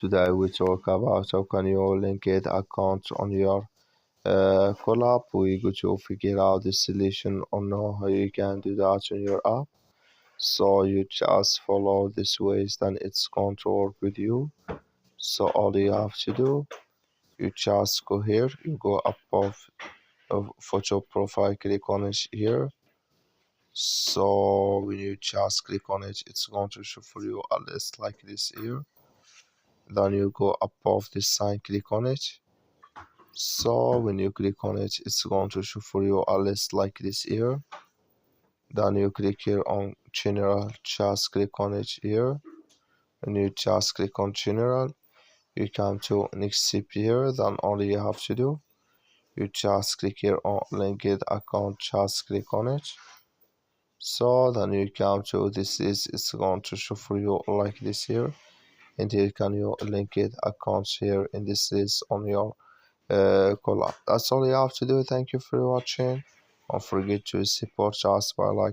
Today we talk about how can you link it accounts on your CallApp. We go to figure out the solution on how you can do that on your app. So you just follow this ways, then it's going to work with you. So all you have to do, you just go here, you go above photo profile, click on it here. So when you just click on it, it's going to show for you a list like this here. Then you go above this sign, click on it. So when you click on it, it's going to show for you a list like this here. Then you click here on general, just click on it here. And you just click on general, you come to next step here. Then all you have to do, you just click here on linked account, just click on it. So then you come to this is it's going to show for you like this here, and here can you link it accounts here in this list on your CallApp. That's all you have to do. Thank you for watching. Don't forget to support us by like